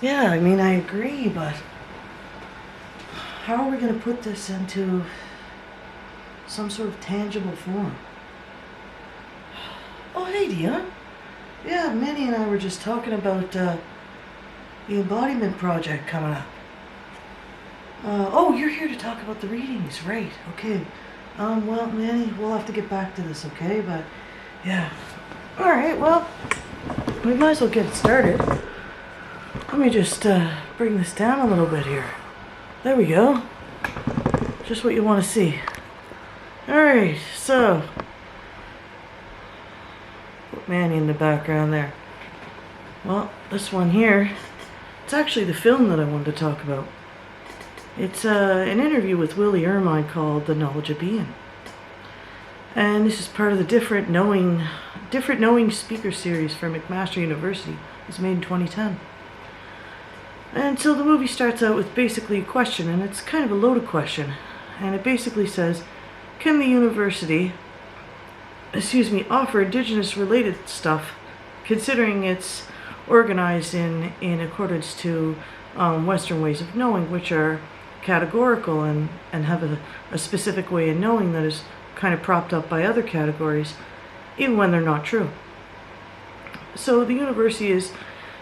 Yeah, I mean, I agree, but how are we going to put this into some sort of tangible form? Oh, hey, Dion. Yeah, Manny and I were just talking about the embodiment project coming up. Oh, you're here to talk about the readings, right? Okay. Well, Manny, we'll have to get back to this, okay? But, yeah. All right, well, we might as well get started. Let me just bring this down a little bit here. There we go. Just what you want to see. Alright, so put Manny in the background there. Well, this one here, it's actually the film that I wanted to talk about. It's an interview with Willie Ermine called The Knowledge of Being. And this is part of the Different Knowing speaker series for McMaster University. It was made in 2010. And so the movie starts out with basically a question, and it's kind of a loaded question. And it basically says, can the university, offer Indigenous related stuff, considering it's organized in accordance to Western ways of knowing, which are categorical and have a specific way of knowing that is kind of propped up by other categories, even when they're not true. So the university is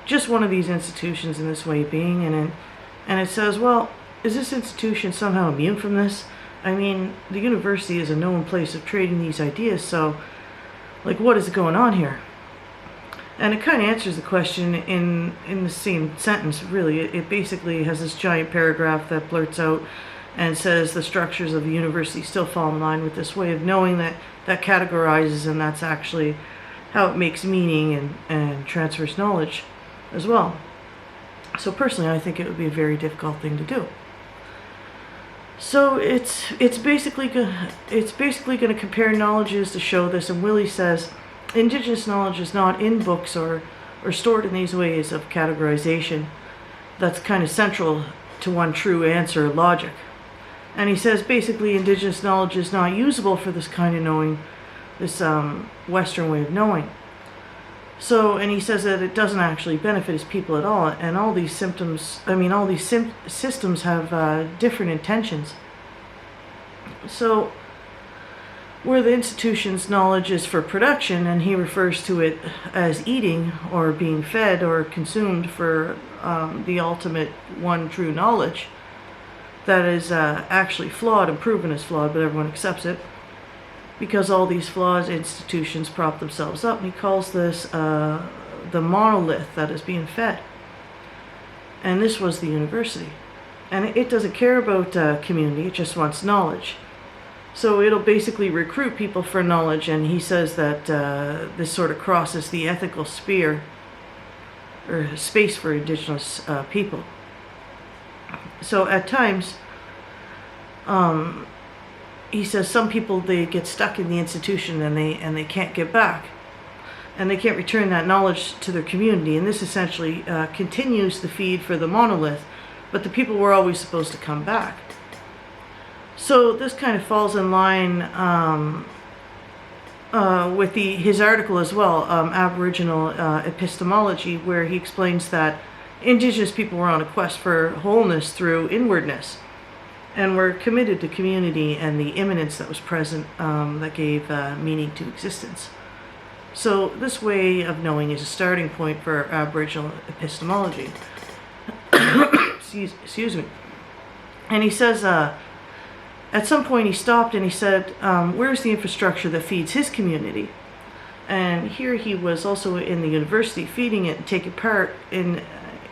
just one of these institutions in this way of being, and it says, well, is this institution somehow immune from this? I mean, the university is a known place of trading these ideas, so, like, what is going on here? And it kind of answers the question in the same sentence, really. It basically has this giant paragraph that blurts out and says the structures of the university still fall in line with this way of knowing that categorizes, and that's actually how it makes meaning and transfers knowledge as well. So personally, I think it would be a very difficult thing to do. So it's basically going to compare knowledges to show this, and Willie says Indigenous knowledge is not in books or stored in these ways of categorization. That's kind of central to one true answer, logic. And he says basically Indigenous knowledge is not usable for this kind of knowing, this Western way of knowing. So, and he says that it doesn't actually benefit his people at all, and all these systems have different intentions. So, where the institution's knowledge is for production, and he refers to it as eating or being fed or consumed for the ultimate one true knowledge, that is actually flawed and proven as flawed, but everyone accepts it. Because all these flawed institutions prop themselves up, and he calls this the monolith that is being fed. And this was the university. And it doesn't care about community, it just wants knowledge. So it'll basically recruit people for knowledge, and he says that this sort of crosses the ethical sphere, or space for Indigenous people. So at times, he says some people, they get stuck in the institution and they can't get back, and they can't return that knowledge to their community, and this essentially continues the feed for the monolith, but the people were always supposed to come back. So this kind of falls in line with his article as well, Aboriginal Epistemology, where he explains that Indigenous people were on a quest for wholeness through inwardness, and were committed to community and the immanence that was present that gave meaning to existence. So this way of knowing is a starting point for Aboriginal epistemology. Excuse me. And he says, at some point he stopped and he said, where's the infrastructure that feeds his community? And here he was also in the university feeding it and taking part in,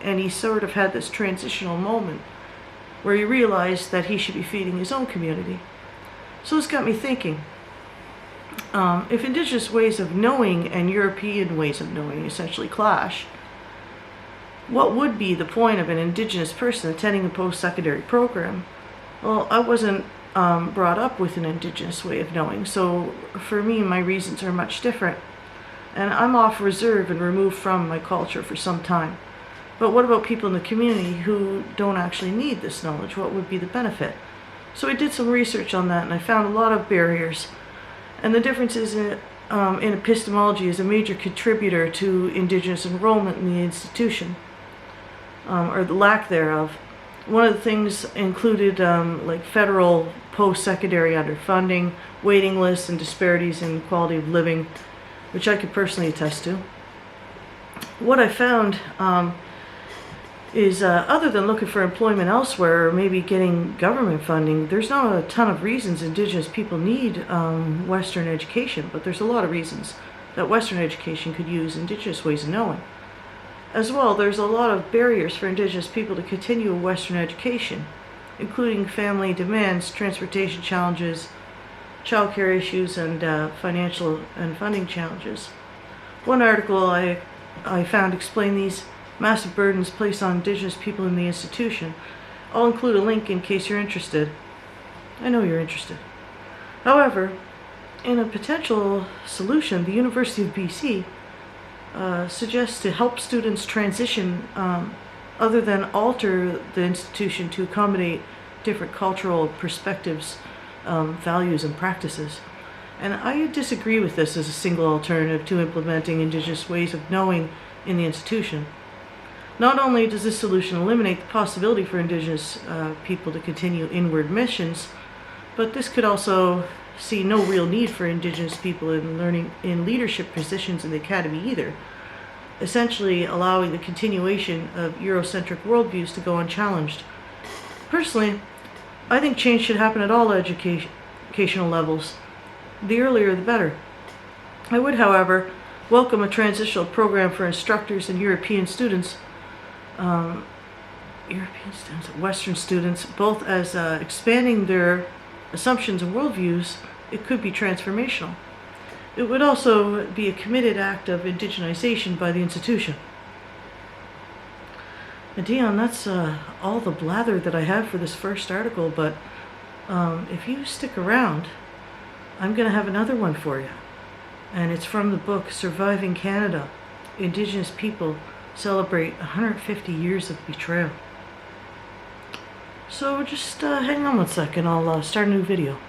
and he sort of had this transitional moment where he realized that he should be feeding his own community. So this got me thinking, if Indigenous ways of knowing and European ways of knowing essentially clash, what would be the point of an Indigenous person attending a post-secondary program? Well, I wasn't brought up with an Indigenous way of knowing, so for me, my reasons are much different. And I'm off reserve and removed from my culture for some time. But what about people in the community who don't actually need this knowledge? What would be the benefit? So I did some research on that, and I found a lot of barriers. And the differences in epistemology is a major contributor to Indigenous enrollment in the institution. or the lack thereof. One of the things included like federal post-secondary underfunding, waiting lists, and disparities in quality of living, which I could personally attest to. What I found is other than looking for employment elsewhere or maybe getting government funding, there's not a ton of reasons Indigenous people need Western education, but there's a lot of reasons that Western education could use Indigenous ways of knowing. As well, there's a lot of barriers for Indigenous people to continue a Western education, including family demands, transportation challenges, childcare issues, and financial and funding challenges. One article I found explained these massive burdens placed on Indigenous people in the institution. I'll include a link in case you're interested. I know you're interested. However, in a potential solution, the University of BC suggests to help students transition other than alter the institution to accommodate different cultural perspectives, values, and practices. And I disagree with this as a single alternative to implementing Indigenous ways of knowing in the institution. Not only does this solution eliminate the possibility for Indigenous people to continue inward missions, but this could also see no real need for Indigenous people in learning in leadership positions in the academy either, essentially allowing the continuation of Eurocentric worldviews to go unchallenged. Personally, I think change should happen at all educational levels. The earlier the better. I would, however, welcome a transitional program for instructors and European students, Western students, both as expanding their assumptions and worldviews. It could be transformational. It would also be a committed act of indigenization by the institution. And Dion, that's all the blather that I have for this first article, but if you stick around, I'm going to have another one for you. And it's from the book Surviving Canada. Indigenous people celebrate 150 years of betrayal. So just hang on one second, I'll start a new video.